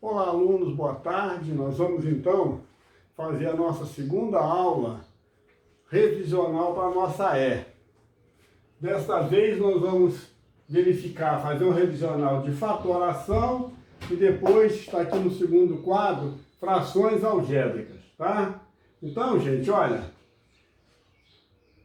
Olá, alunos, boa tarde. Nós vamos então fazer a nossa segunda aula revisional para a nossa E. Desta vez nós vamos verificar, fazer um revisional de fatoração e depois, está aqui no segundo quadro, frações algébricas, tá? Então, gente, olha,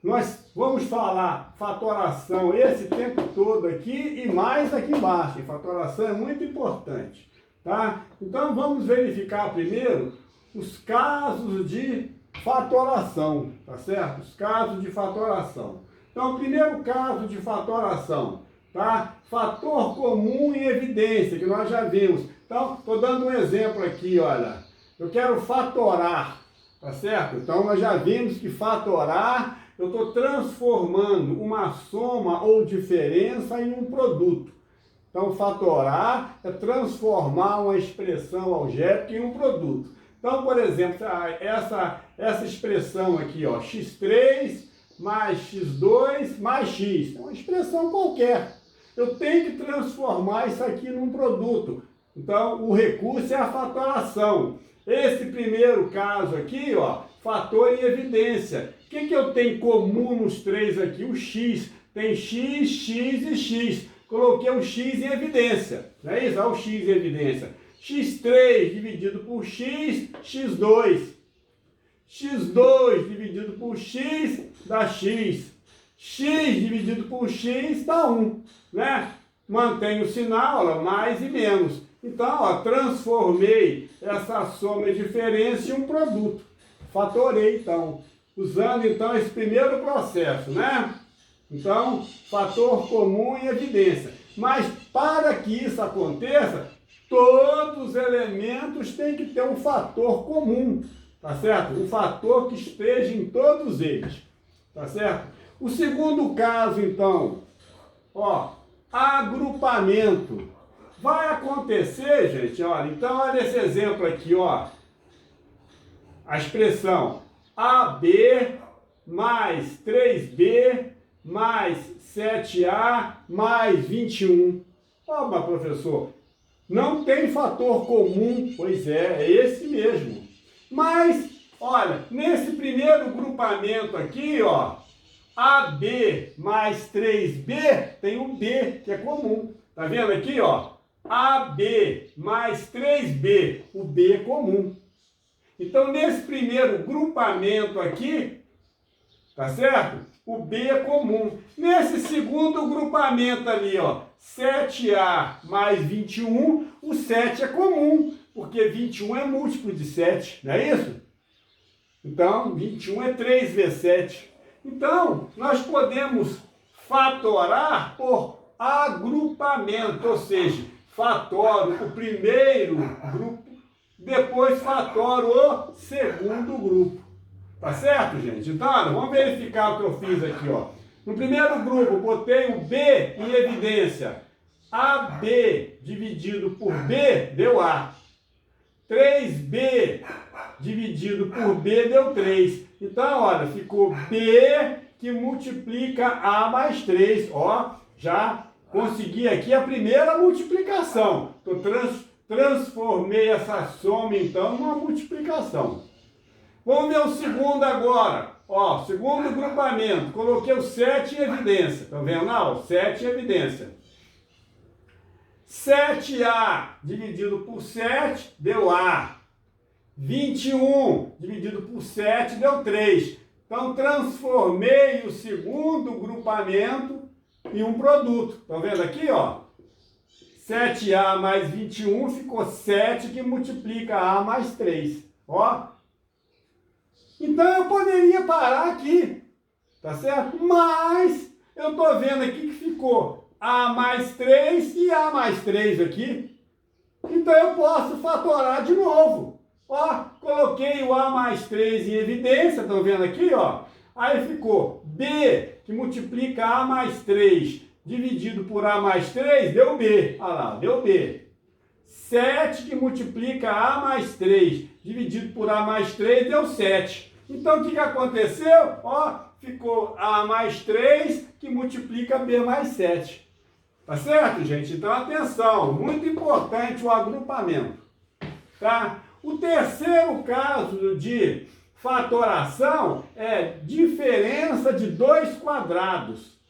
nós vamos falar fatoração esse tempo todo aqui e mais aqui embaixo. E fatoração é muito importante, tá? Então, vamos verificar primeiro os casos de fatoração, tá certo? Os casos de fatoração. Então, o primeiro caso de fatoração, tá? Fator comum em evidência, que nós já vimos. Então, estou dando um exemplo aqui, olha. Eu quero fatorar, tá certo? Então, nós já vimos que fatorar, eu estou transformando uma soma ou diferença em um produto. Então, fatorar é transformar uma expressão algébrica em um produto. Então, por exemplo, essa expressão aqui, ó, x3 mais x2 mais x, é uma expressão qualquer. Eu tenho que transformar isso aqui num produto. Então, o recurso é a fatoração. Esse primeiro caso aqui, ó, fator em evidência. O que eu tenho em comum nos três aqui? O x. Tem x, x e x. Coloquei o x em evidência. Não é isso? Olha o x em evidência. x3 dividido por x, x2. x2 dividido por x dá x. x dividido por x dá 1. Né? Mantém o sinal, ó, mais e menos. Então, ó, transformei essa soma e diferença em um produto. Fatorei, então. Usando, então, esse primeiro processo, né? Então, fator comum em evidência. Mas, para que isso aconteça, todos os elementos têm que ter um fator comum, tá certo? Um fator que esteja em todos eles, tá certo? O segundo caso, então, ó, agrupamento. Vai acontecer, gente, olha, então olha esse exemplo aqui, ó. A expressão AB mais 3B mais 7A mais 21. Ó, mas professor, não tem fator comum. Pois é esse mesmo. Mas, olha, nesse primeiro grupamento aqui, ó, AB mais 3B tem um B, que é comum. Tá vendo aqui, ó? AB mais 3B, o B é comum. Então, nesse primeiro grupamento aqui, tá certo? O B é comum. Nesse segundo grupamento ali, ó, 7A mais 21, o 7 é comum, porque 21 é múltiplo de 7, não é isso? Então, 21 é 3 vezes 7. Então, nós podemos fatorar por agrupamento, ou seja, fatoro o primeiro grupo, depois fatoro o segundo grupo. Tá certo, gente? Então, olha, vamos verificar o que eu fiz aqui, ó. No primeiro grupo, botei o B em evidência. AB dividido por B deu A. 3B dividido por B deu 3. Então, olha, ficou B que multiplica A mais 3. Ó, já consegui aqui a primeira multiplicação. Transformei essa soma, então, numa multiplicação. Vamos ver o segundo agora. Ó, segundo grupamento. Coloquei o 7 em evidência. Estão vendo lá? O 7 em evidência. 7A dividido por 7 deu A. 21 dividido por 7 deu 3. Então, transformei o segundo grupamento em um produto. Estão vendo aqui, ó? 7A mais 21 ficou 7 que multiplica A mais 3. Ó. Então, eu poderia parar aqui, tá certo? Mas, eu estou vendo aqui que ficou A mais 3 e A mais 3 aqui. Então, eu posso fatorar de novo. Ó, coloquei o A mais 3 em evidência, estão vendo aqui, ó? Aí ficou B, que multiplica A mais 3, dividido por A mais 3, deu B. Olha lá, deu B. 7, que multiplica A mais 3, dividido por A mais 3, deu 7. Então, o que aconteceu? Ó, ficou A mais 3, que multiplica B mais 7. Tá certo, gente? Então, atenção, muito importante o agrupamento. tá? O terceiro caso de fatoração é diferença de dois quadrados.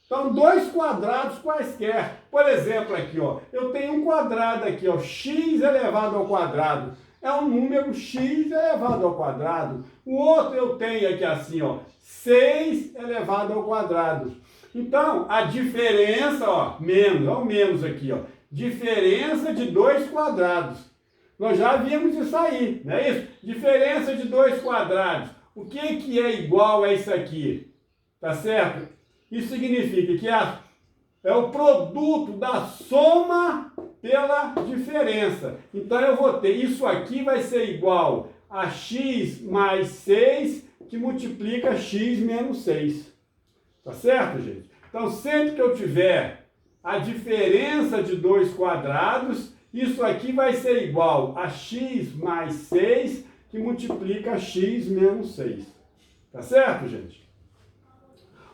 Então, dois quadrados quaisquer. Por exemplo, aqui, ó, eu tenho um quadrado aqui, ó, x elevado ao quadrado. É um número x elevado ao quadrado. O outro eu tenho aqui assim, ó, 6 elevado ao quadrado. Então, a diferença, ó, menos, ó, o menos aqui, ó, diferença de dois quadrados. Nós já vimos isso aí, não é isso? Diferença de dois quadrados. O que é igual a isso aqui? Tá certo? Isso significa que é o produto da soma pela diferença. Então eu vou ter, isso aqui vai ser igual a x mais 6, que multiplica x menos 6. Tá certo, gente? Então sempre que eu tiver a diferença de dois quadrados, isso aqui vai ser igual a x mais 6, que multiplica x menos 6. Tá certo, gente?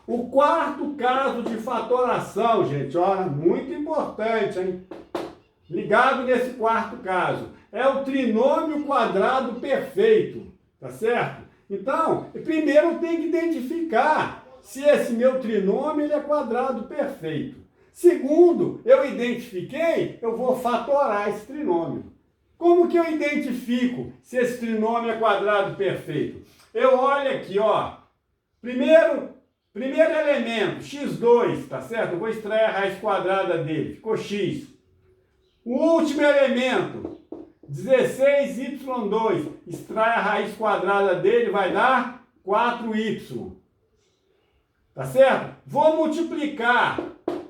O quarto caso de fatoração, gente, olha, muito importante, hein? Ligado nesse quarto caso, é o trinômio quadrado perfeito, tá certo? Então, primeiro eu tenho que identificar se esse meu trinômio ele é quadrado perfeito. Segundo, eu identifiquei, eu vou fatorar esse trinômio. Como que eu identifico se esse trinômio é quadrado perfeito? Eu olho aqui, ó, primeiro elemento, x2, tá certo? Eu vou extrair a raiz quadrada dele, ficou x. O último elemento, 16y2, extrai a raiz quadrada dele, vai dar 4y. Tá certo? Vou multiplicar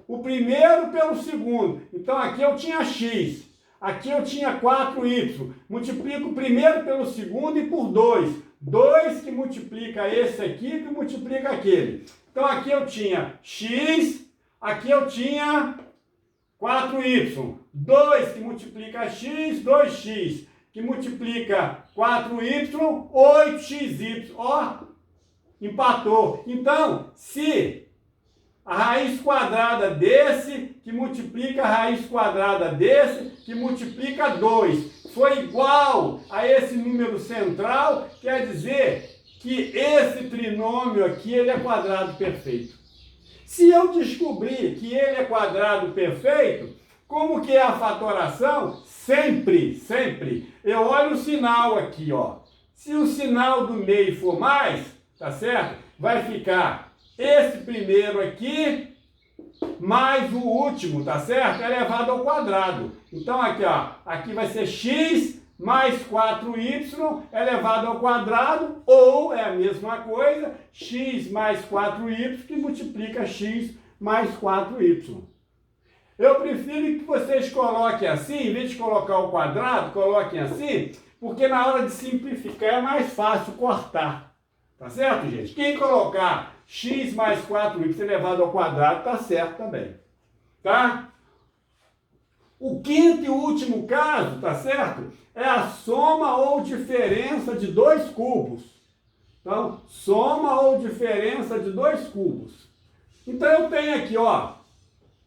o primeiro pelo segundo. Então aqui eu tinha x, aqui eu tinha 4y. Multiplico o primeiro pelo segundo e por 2. 2 que multiplica esse aqui, que multiplica aquele. Então aqui eu tinha x, aqui eu tinha 4y. 2 que multiplica x, 2x, que multiplica 4y, 8xy. Ó, empatou. Então, se a raiz quadrada desse, que multiplica a raiz quadrada desse, que multiplica 2, foi igual a esse número central, quer dizer que esse trinômio aqui ele é quadrado perfeito. Se eu descobrir que ele é quadrado perfeito, como que é a fatoração? Sempre, eu olho o sinal aqui, ó. Se o sinal do meio for mais, tá certo? Vai ficar esse primeiro aqui mais o último, tá certo? Elevado ao quadrado. Então aqui, ó, aqui vai ser x mais 4y elevado ao quadrado, ou é a mesma coisa, x mais 4y que multiplica x mais 4y. Eu prefiro que vocês coloquem assim, em vez de colocar o quadrado, coloquem assim, porque na hora de simplificar é mais fácil cortar. Tá certo, gente? Quem colocar x mais 4y elevado ao quadrado, tá certo também. Tá? O quinto e último caso, tá certo? É a soma ou diferença de dois cubos. Então, soma ou diferença de dois cubos. Então, eu tenho aqui, ó,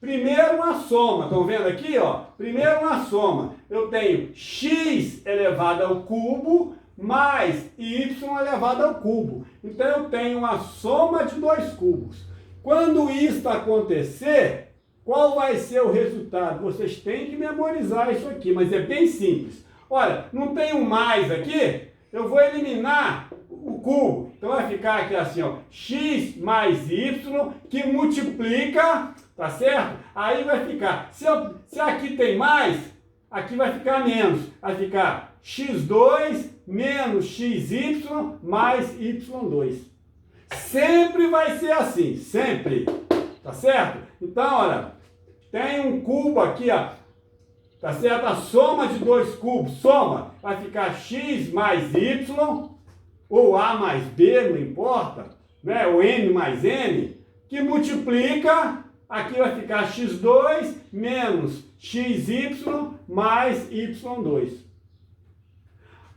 primeiro uma soma. Estão vendo aqui, ó? Primeiro uma soma. Eu tenho x elevado ao cubo mais y elevado ao cubo. Então, eu tenho uma soma de dois cubos. Quando isso acontecer, qual vai ser o resultado? Vocês têm que memorizar isso aqui, mas é bem simples. Olha, não tem um mais aqui? Eu vou eliminar o cubo. Então, vai ficar aqui assim, ó, x mais y, que multiplica, tá certo? Aí vai ficar, se aqui tem mais, aqui vai ficar menos. Vai ficar x2 menos xy mais y2. Sempre vai ser assim, sempre. Tá certo? Então, olha, tem um cubo aqui, ó. Tá certo? A soma de dois cubos, soma, vai ficar x mais y, ou a mais b, não importa, né? Ou m mais n, que multiplica, aqui vai ficar x2 menos xy mais y2.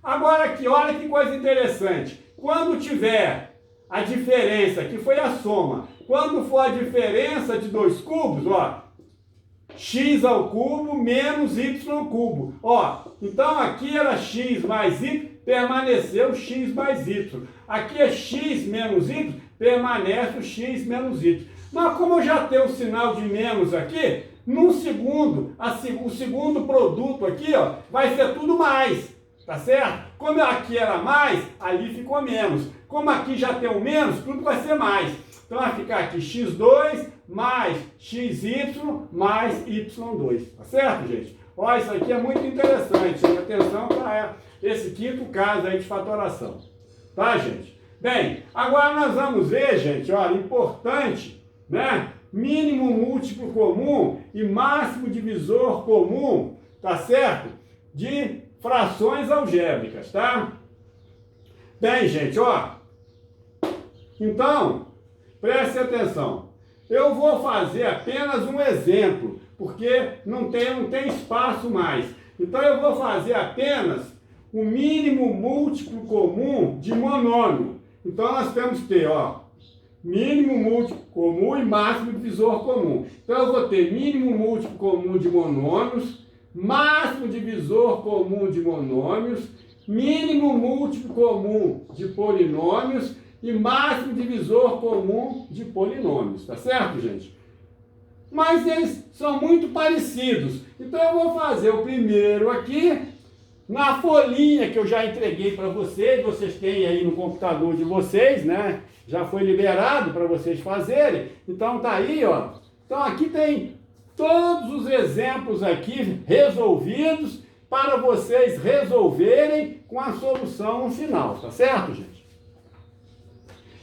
Agora aqui, olha que coisa interessante. Quando tiver a diferença, que foi a soma, quando for a diferença de dois cubos, ó, x ao cubo menos y cubo. Ó, então aqui era x mais y, permaneceu x mais y. Aqui é x menos y, permanece o x menos y. Mas como eu já tenho o sinal de menos aqui, no segundo, o segundo produto aqui, ó, vai ser tudo mais, tá certo? Como aqui era mais, ali ficou menos. Como aqui já tem o menos, tudo vai ser mais. Então vai ficar aqui x2 mais xy mais y2, tá certo, gente? Ó, isso aqui é muito interessante, preste atenção para esse quinto caso aí de fatoração, tá, gente? Bem, agora nós vamos ver, gente, ó, importante, né? Mínimo múltiplo comum e máximo divisor comum, tá certo? De frações algébricas, tá? Bem, gente, ó, então, preste atenção. Eu vou fazer apenas um exemplo, porque não tem espaço mais. Então, eu vou fazer apenas o mínimo múltiplo comum de monômio. Então, nós temos que ter, ó, mínimo múltiplo comum e máximo divisor comum. Então, eu vou ter mínimo múltiplo comum de monômios, máximo divisor comum de monômios, mínimo múltiplo comum de polinômios e máximo divisor comum de polinômios, tá certo, gente? Mas eles são muito parecidos. Então eu vou fazer o primeiro aqui na folhinha que eu já entreguei para vocês têm aí no computador de vocês, né? Já foi liberado para vocês fazerem. Então tá aí, ó. Então aqui tem todos os exemplos aqui resolvidos para vocês resolverem com a solução no final, tá certo, gente?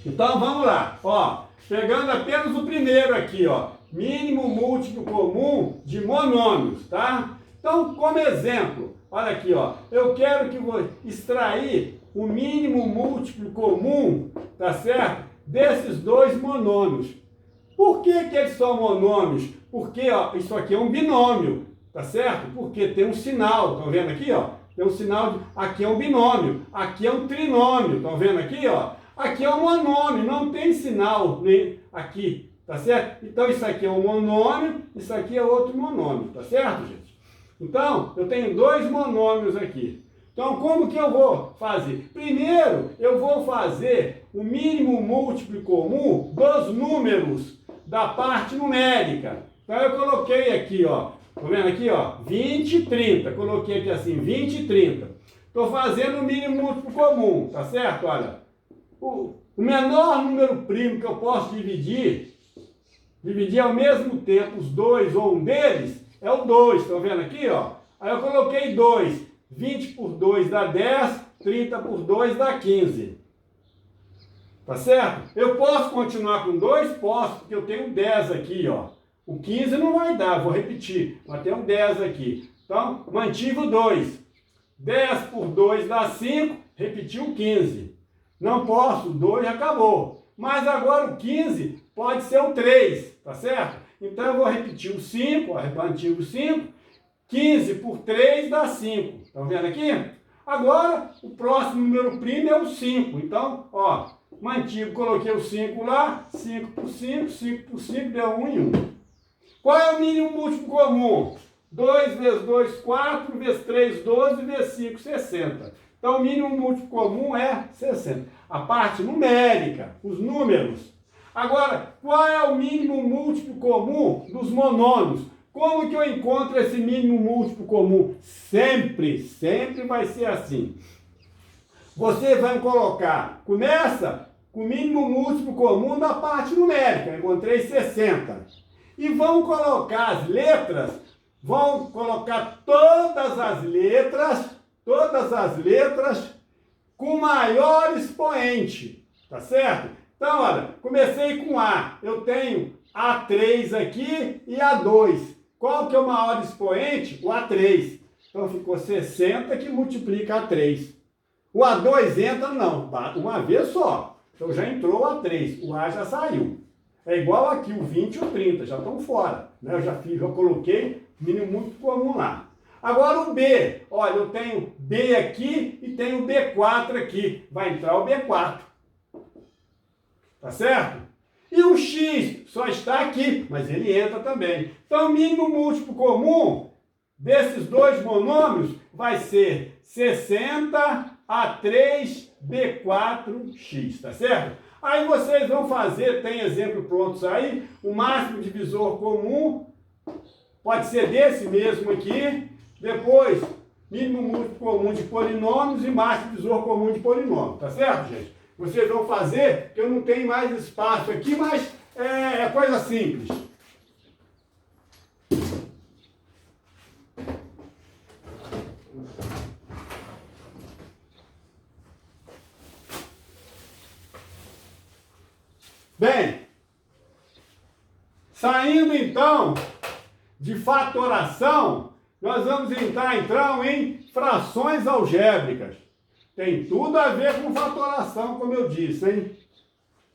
Então vamos lá, ó, pegando apenas o primeiro aqui, ó, mínimo múltiplo comum de monômios, tá? Então, como exemplo, olha aqui, ó, eu quero que vou extrair o mínimo múltiplo comum, tá certo? Desses dois monômios. Por que eles são monômios? Porque, ó, isso aqui é um binômio, tá certo? Porque tem um sinal, estão vendo aqui, ó? Tem um sinal, aqui é um binômio, aqui é um trinômio, estão vendo aqui, ó? Aqui é um monômio, não tem sinal aqui, tá certo? Então isso aqui é um monômio, isso aqui é outro monômio, tá certo, gente? Então, eu tenho dois monômios aqui. Então, como que eu vou fazer? Primeiro, eu vou fazer o mínimo múltiplo comum dos números da parte numérica. Então, eu coloquei aqui, ó, tá vendo aqui, ó, 20 e 30. Coloquei aqui assim, 20 e 30. Estou fazendo o mínimo múltiplo comum, tá certo? Olha. O menor número primo que eu posso dividir ao mesmo tempo os dois ou um deles, é o 2. Estão vendo aqui, ó? Aí eu coloquei 2. 20 por 2 dá 10, 30 por 2 dá 15. Tá certo? Eu posso continuar com 2? Posso, porque eu tenho 10 aqui, ó. O 15 não vai dar, vou repetir. Mas tem um 10 aqui. Então, mantive o 2. 10 por 2 dá 5, repetiu 15. Não posso, 2 acabou. Mas agora o 15 pode ser o 3, tá certo? Então eu vou repetir o 5, ó, mantive o 5. 15 por 3 dá 5. Estão vendo aqui? Agora o próximo número primo é o 5. Então, ó, mantive, coloquei o 5 lá. 5 por 5, 5 por 5 deu 1 e 1. Qual é o mínimo múltiplo comum? 2 vezes 2, 4, vezes 3, 12, vezes 5, 60. Então, o mínimo múltiplo comum é 60. A parte numérica, os números. Agora, qual é o mínimo múltiplo comum dos monômios? Como que eu encontro esse mínimo múltiplo comum? Sempre vai ser assim. Você vai colocar, começa com o mínimo múltiplo comum da parte numérica. Eu encontrei 60. E vão colocar as letras, vão colocar todas as letras com maior expoente, tá certo? Então, olha, comecei com A, eu tenho A3 aqui e A2. Qual que é o maior expoente? O A3. Então, ficou 60 que multiplica A3. O A2 entra, não, uma vez só. Então, já entrou o A3, o A já saiu. É igual aqui, o 20 e o 30, já estão fora. Né? Eu já coloquei mínimo múltiplo comum lá. Agora o B, olha, eu tenho B aqui e tenho B4 aqui. Vai entrar o B4. Tá certo? E o x só está aqui, mas ele entra também. Então, o mínimo múltiplo comum desses dois monômios vai ser 60 a 3b4x, tá certo? Aí vocês vão fazer, tem exemplo prontos aí, o máximo divisor comum pode ser desse mesmo aqui, depois mínimo múltiplo comum de polinômios e máximo divisor comum de polinômios, tá certo, gente? Vocês vão fazer, que eu não tenho mais espaço aqui, mas é coisa simples. Bem, saindo então de fatoração, nós vamos entrar então em frações algébricas. Tem tudo a ver com fatoração, como eu disse, hein?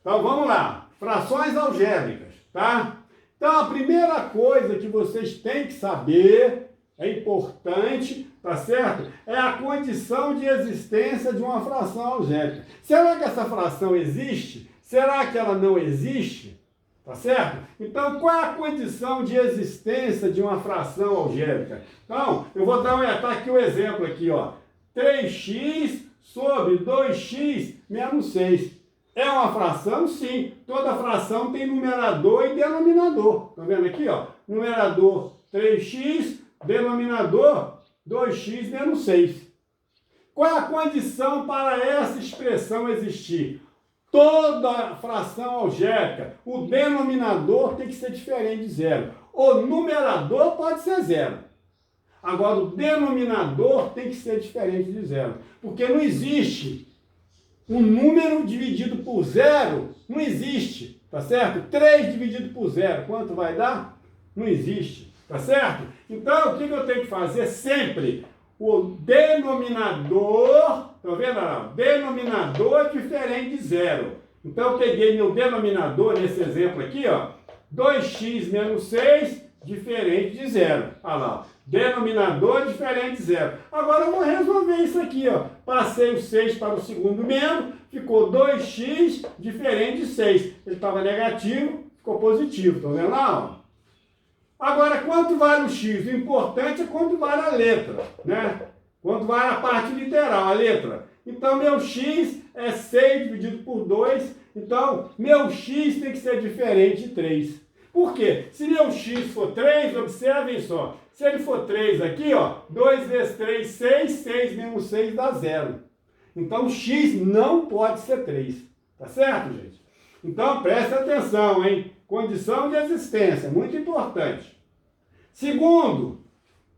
Então vamos lá, frações algébricas, tá? Então a primeira coisa que vocês têm que saber, é importante, tá certo? É a condição de existência de uma fração algébrica. Será que essa fração existe? Será que ela não existe? Tá certo? Então, qual é a condição de existência de uma fração algébrica? Então, eu vou dar aqui o exemplo aqui, ó. 3x sobre 2x menos 6. É uma fração? Sim. Toda fração tem numerador e denominador. Tá vendo aqui, ó? Numerador 3x, denominador 2x menos 6. Qual é a condição para essa expressão existir? Toda fração algébrica, o denominador tem que ser diferente de zero. O numerador pode ser zero. Agora, o denominador tem que ser diferente de zero. Porque não existe um número dividido por zero. Não existe, tá certo? 3 dividido por zero, quanto vai dar? Não existe, tá certo? Então, o que eu tenho que fazer sempre? O denominador, tá vendo? Denominador diferente de zero. Então, eu peguei meu denominador, nesse exemplo aqui, ó, 2x menos 6, diferente de zero. Olha lá, denominador diferente de zero. Agora, eu vou resolver isso aqui, ó. Passei o 6 para o segundo membro, ficou 2x diferente de 6. Ele estava negativo, ficou positivo, tá vendo lá, ó? Agora, quanto vale o x? O importante é quanto vale a letra, né? Quanto vale a parte literal, a letra. Então, meu x é 6 dividido por 2. Então, meu x tem que ser diferente de 3. Por quê? Se meu x for 3, observem só. Se ele for 3 aqui, ó, 2 vezes 3, 6. 6 menos 6 dá 0. Então, o x não pode ser 3. Tá certo, gente? Então, presta atenção, hein? Condição de existência, muito importante. Segundo,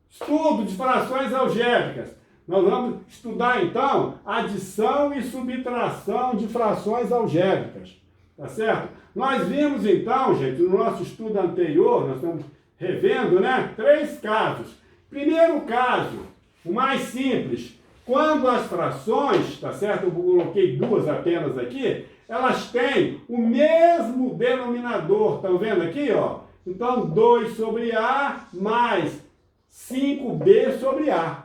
estudo de frações algébricas. Nós vamos estudar, então, adição e subtração de frações algébricas. Tá certo? Nós vimos, então, gente, no nosso estudo anterior, nós estamos revendo, né? 3 casos. Primeiro caso, o mais simples. Quando as frações, tá certo? Eu coloquei 2 apenas aqui, elas têm o mesmo denominador, estão vendo aqui, ó? Então, 2 sobre A mais 5B sobre A.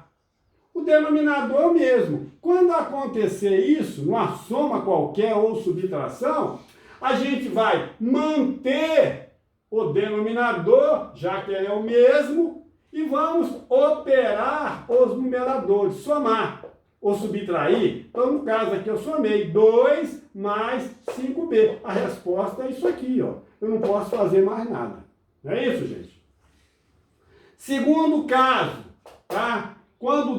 O denominador é o mesmo. Quando acontecer isso, numa soma qualquer ou subtração, a gente vai manter o denominador, já que ele é o mesmo, e vamos operar os numeradores, somar ou subtrair. Então, no caso aqui, eu somei 2 mais 5B. A resposta é isso aqui, ó. Eu não posso fazer mais nada. Não é isso, gente? Segundo caso, tá? Quando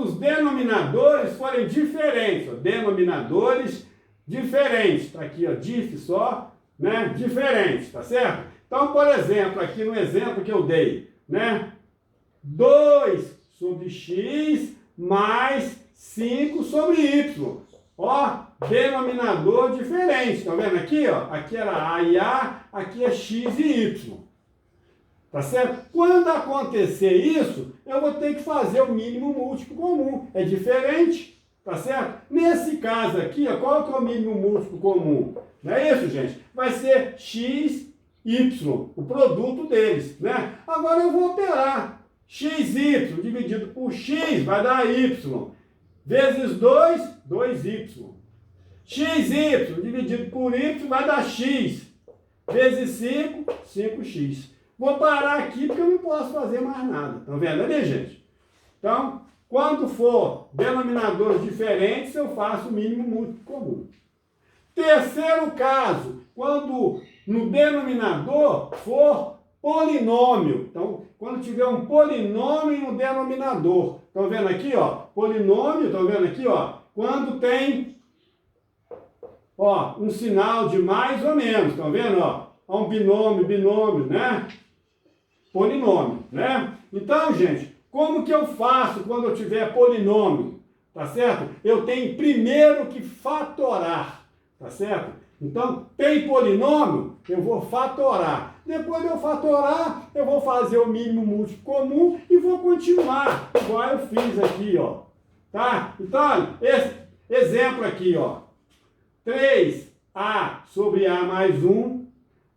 os denominadores forem diferentes, ó, denominadores diferentes. Tá aqui, ó, dif só, né? Diferentes, tá certo? Então, por exemplo, aqui no exemplo que eu dei, né? 2 sobre x mais 5 sobre y. Ó, denominador diferente. Tá vendo aqui, ó? Aqui era A e A, aqui é x e y. Tá certo? Quando acontecer isso, eu vou ter que fazer o mínimo múltiplo comum. É diferente, tá certo? Nesse caso aqui, ó, qual que é o mínimo múltiplo comum? Não é isso, gente? Vai ser x, y, o produto deles, né? Agora eu vou operar. xy dividido por x vai dar y. Vezes 2, 2y. XY dividido por Y vai dar X. Vezes 5, 5x. Vou parar aqui porque eu não posso fazer mais nada. Estão vendo ali, gente? Então, quando for denominadores diferentes, eu faço o mínimo múltiplo comum. Terceiro caso, quando no denominador for polinômio. Então, quando tiver um polinômio no denominador. Estão vendo aqui, ó? Polinômio, estão vendo aqui, ó? Quando tem, ó, um sinal de mais ou menos. Estão vendo, ó? Um binômio, né? Polinômio, né? Então, gente, como que eu faço quando eu tiver polinômio? Tá certo? Eu tenho primeiro que fatorar. Tá certo? Então, tem polinômio, eu vou fatorar. Depois de eu fatorar, eu vou fazer o mínimo múltiplo comum e vou continuar, igual eu fiz aqui, ó. Tá? Então, esse exemplo aqui, ó. 3A sobre A mais 1,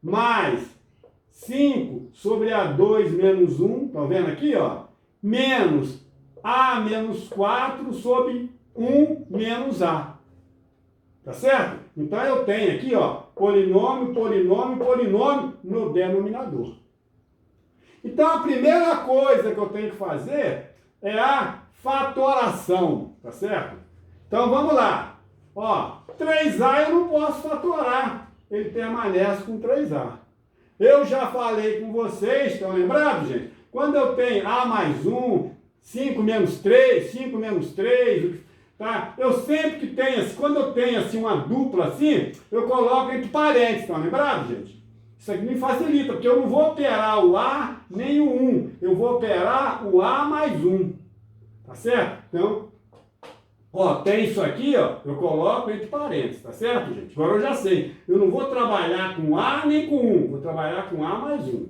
mais 5 sobre A2 menos 1, estão vendo aqui, ó? Menos A menos 4 sobre 1 menos A. Tá certo? Então eu tenho aqui, ó, polinômio no denominador. Então a primeira coisa que eu tenho que fazer é a fatoração, tá certo? Então vamos lá. Ó, 3A eu não posso fatorar, ele permanece com 3A. Eu já falei com vocês, estão lembrados, gente? Quando eu tenho A mais 1, 5 menos 3, 5 menos 3... Tá? Eu sempre que tenho, quando eu tenho assim uma dupla assim, eu coloco entre parênteses, estão lembrados, gente? Isso aqui me facilita, porque eu não vou operar o A nem o 1, eu vou operar o A mais 1, tá certo? Então, ó, tem isso aqui, ó, eu coloco entre parênteses, tá certo, gente? Agora eu já sei, eu não vou trabalhar com A nem com 1, vou trabalhar com A mais 1,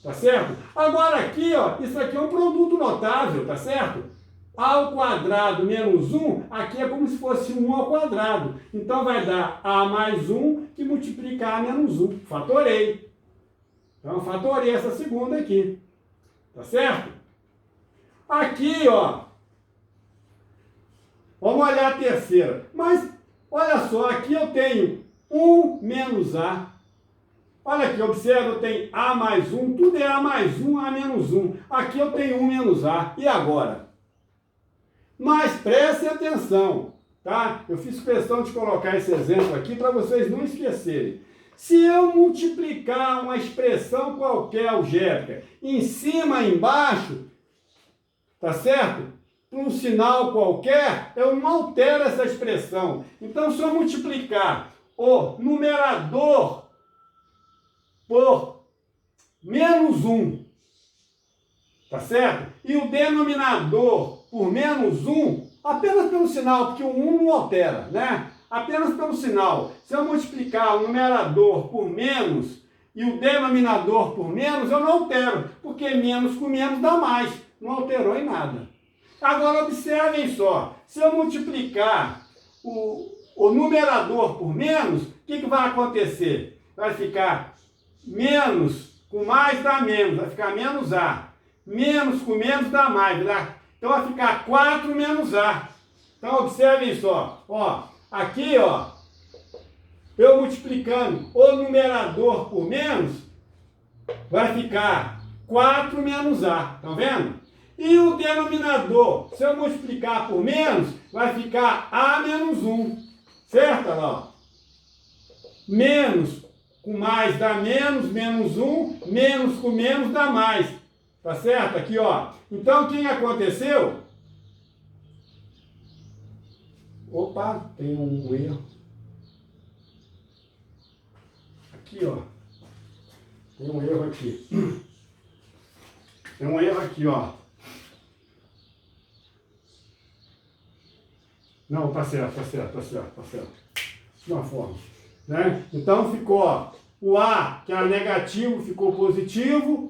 tá certo? Agora aqui, ó, isso aqui é um produto notável, tá certo? A ao quadrado menos 1, aqui é como se fosse 1 ao quadrado. Então vai dar A mais 1 que multiplica A menos 1. Fatorei. Então fatorei essa segunda aqui. Tá certo? Aqui, ó. Vamos olhar a terceira. Mas, olha só, aqui eu tenho 1 menos A. Olha aqui, observa, eu tenho A mais 1, tudo é A mais 1, A menos 1. Aqui eu tenho 1 menos A. E agora? Mas prestem atenção, tá? Eu fiz questão de colocar esse exemplo aqui para vocês não esquecerem. Se eu multiplicar uma expressão qualquer algébrica em cima e embaixo, tá certo? Por um sinal qualquer, eu não altero essa expressão. Então, se eu multiplicar o numerador por menos 1, tá certo? E o denominador por menos 1, apenas pelo sinal, porque o 1 não altera, né? Apenas pelo sinal. Se eu multiplicar o numerador por menos e o denominador por menos, eu não altero, porque menos com menos dá mais. Não alterou em nada. Agora, observem só. Se eu multiplicar o numerador por menos, o que vai acontecer? Vai ficar menos com mais dá menos, vai ficar menos A. Menos com menos dá mais, tá? Então vai ficar 4 menos A. Então observem só, ó, aqui, ó, eu multiplicando o numerador por menos, vai ficar 4 menos A, estão vendo? E o denominador, se eu multiplicar por menos, vai ficar A menos 1, certo? Olha lá, ó. Menos com mais dá menos, menos 1, menos com menos dá mais. Tá certo? Aqui, ó. Então, o que aconteceu? Opa, tem um erro. Aqui, ó. Tem um erro aqui. Tem um erro aqui, ó. Não, tá certo. De uma forma. Né? Então, ficou, ó, o A, que era negativo, ficou positivo.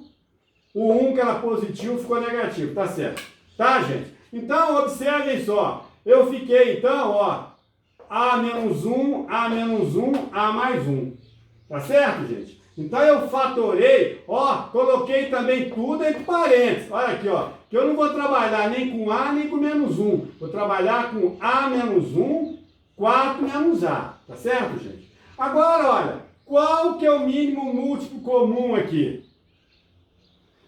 O 1 que era positivo ficou negativo, tá certo? Tá, gente? Então, observem só. Eu fiquei, então, ó, A menos 1, A menos 1, A mais 1. Tá certo, gente? Então, eu fatorei, ó, coloquei também tudo entre parênteses. Olha aqui, ó, que eu não vou trabalhar nem com A, nem com menos 1. Vou trabalhar com A menos 1, 4 menos A, tá certo, gente? Agora, olha, qual que é o mínimo múltiplo comum aqui?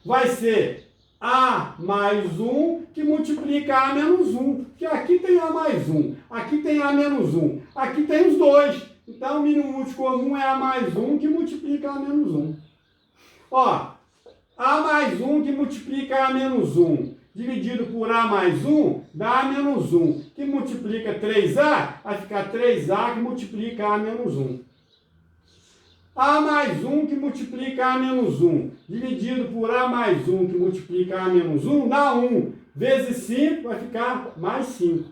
Vai ser A mais 1 que multiplica A menos 1. Porque aqui tem A mais 1, aqui tem A menos 1, aqui tem os dois. Então, o mínimo múltiplo comum é A mais 1 que multiplica A menos 1. Ó, A mais 1 que multiplica A menos 1, dividido por A mais 1, dá A menos 1, que multiplica 3A, vai ficar 3A que multiplica A menos 1. A mais 1 que multiplica A menos 1, dividido por A mais 1 que multiplica A menos 1, dá 1. Vezes 5 vai ficar mais 5.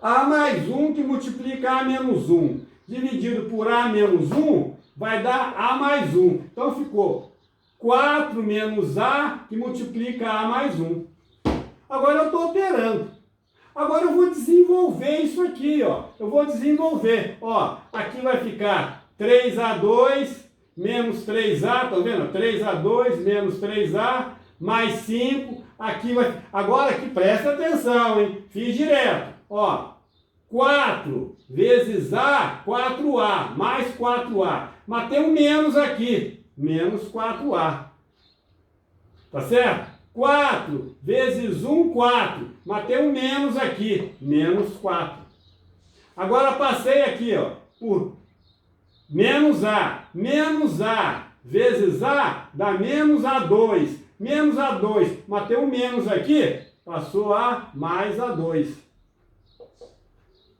A mais 1 que multiplica A menos 1, dividido por A menos 1, vai dar A mais 1. Então ficou 4 menos A que multiplica A mais 1. Agora eu estou operando. Agora eu vou desenvolver isso aqui, ó. Eu vou desenvolver. Ó, aqui vai ficar 3A2 menos 3A, tá vendo? 3A2 menos 3A mais 5. Aqui vai... Agora aqui, presta atenção, hein? Fiz direto. Ó, 4 vezes A, 4A, mais 4A. Mas tem um menos aqui, menos 4A. Tá certo? 4 vezes 1, 4. Mas tem um menos aqui, menos 4. Agora passei aqui, ó, por menos A vezes A dá menos A2. Menos A2, mas tem um menos aqui, passou a mais A2.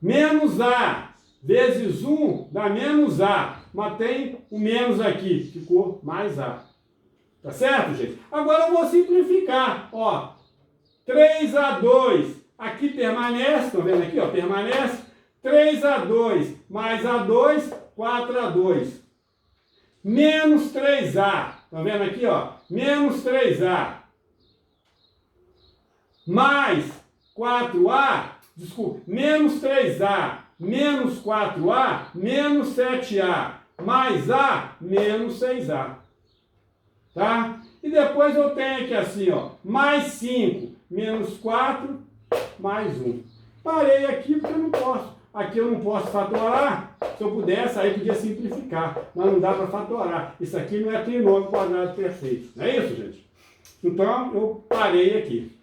Menos A vezes 1 dá menos A, mas tem o menos aqui, ficou mais A. Tá certo, gente? Agora eu vou simplificar. Ó, 3A2, aqui permanece, estão vendo aqui, ó, permanece. 3A2 mais A2, 4A2. Menos 3A, estão vendo aqui, ó, menos 3A. Mais 4A, desculpa, menos 3A, menos 4A, menos 7A, mais A, menos 6A. Tá? E depois eu tenho aqui assim, ó, mais 5, menos 4, mais 1. Parei aqui porque eu não posso. Aqui eu não posso fatorar. Se eu pudesse, aí podia simplificar. Mas não dá para fatorar. Isso aqui não é trinômio quadrado perfeito. Não é isso, gente? Então, eu parei aqui.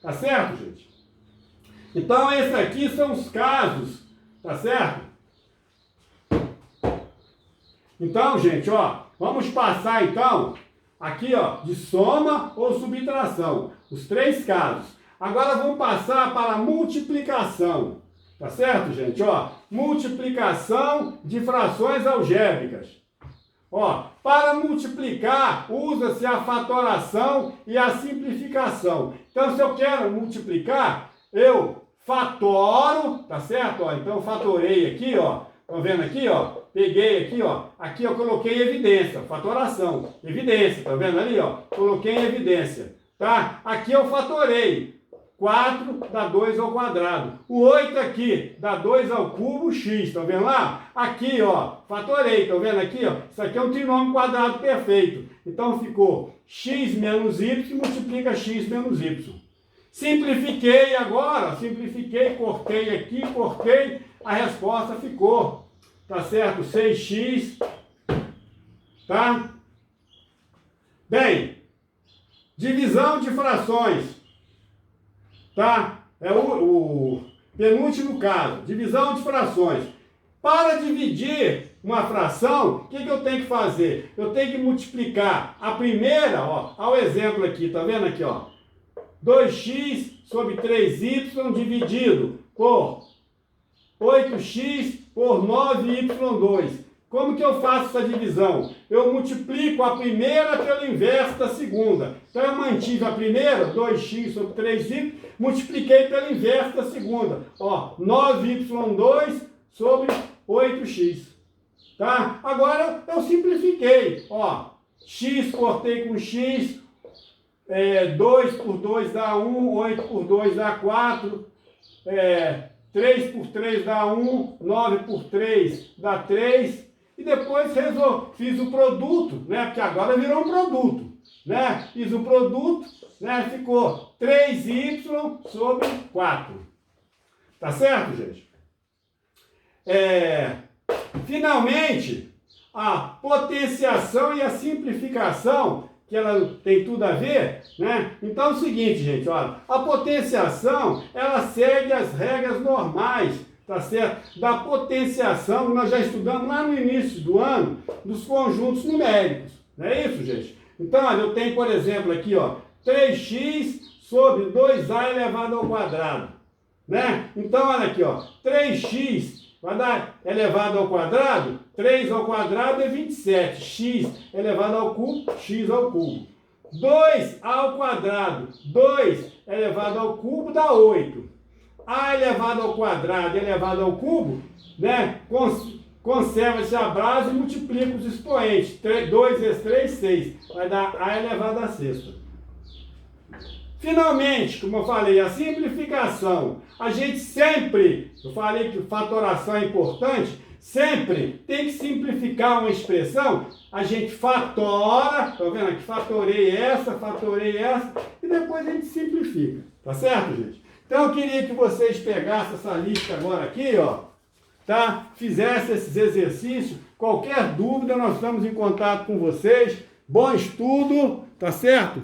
Tá certo, gente? Então, esses aqui são os casos. Tá certo? Então, gente, ó, vamos passar, então... Aqui, ó, de soma ou subtração. Os 3 casos. Agora vamos passar para a multiplicação. Tá certo, gente? Ó, multiplicação de frações algébricas. Ó, para multiplicar, usa-se a fatoração e a simplificação. Então, se eu quero multiplicar, eu fatoro, tá certo? Ó, então, eu fatorei aqui, ó. Estão vendo aqui, ó? Peguei aqui, ó. Aqui eu coloquei em evidência, fatoração. Evidência, tá vendo ali, ó? Coloquei em evidência, tá? Aqui eu fatorei. 4 dá 2 ao quadrado. O 8 aqui dá 2 ao cubo x, estão vendo lá? Aqui, ó, fatorei, estão vendo aqui, ó? Isso aqui é um trinômio quadrado perfeito. Então ficou x menos y que multiplica x menos y. Simplifiquei agora, simplifiquei, cortei aqui, cortei, a resposta ficou, tá certo? 6x, tá? Bem, divisão de frações, tá? É o penúltimo caso, divisão de frações. Para dividir uma fração, o que eu tenho que fazer? Eu tenho que multiplicar a primeira, ó, ao exemplo aqui, tá vendo aqui, ó? 2x sobre 3y dividido por 8x por 9y2. Como que eu faço essa divisão? Eu multiplico a primeira pelo inverso da segunda. Então eu mantive a primeira, 2x sobre 3y, multipliquei pelo inverso da segunda. Ó, 9y2 sobre 8x. Tá? Agora eu simplifiquei. Ó, x cortei com x, 2 por 2 dá 1, 8 por 2 dá 4, 3 por 3 dá 1, 9 por 3 dá 3, e depois fiz o produto, né? Porque agora virou um produto, né? Fiz o produto, né? Ficou 3y sobre 4. Tá certo, gente? Finalmente, a potenciação e a simplificação, que ela tem tudo a ver, né? Então é o seguinte, gente, olha, a potenciação, ela segue as regras normais, tá certo? Da potenciação, que nós já estudamos lá no início do ano, dos conjuntos numéricos, não é isso, gente? Então, olha, eu tenho, por exemplo, aqui, ó, 3x sobre 2a elevado ao quadrado, né? Então, olha aqui, ó, 3x vai dar elevado ao quadrado, 3 ao quadrado é 27, x elevado ao cubo, x ao cubo. 2 ao quadrado, 2 elevado ao cubo dá 8. A elevado ao quadrado elevado ao cubo, né? Conserva-se a base e multiplica os expoentes. 2 vezes 3, 6. Vai dar a elevado à sexta. Finalmente, como eu falei, a simplificação. A gente sempre, eu falei que fatoração é importante, sempre tem que simplificar uma expressão. A gente fatora, tá vendo aqui? Fatorei essa, e depois a gente simplifica. Tá certo, gente? Então eu queria que vocês pegassem essa lista agora aqui, ó, tá? Fizessem esses exercícios. Qualquer dúvida, nós estamos em contato com vocês. Bom estudo, tá certo?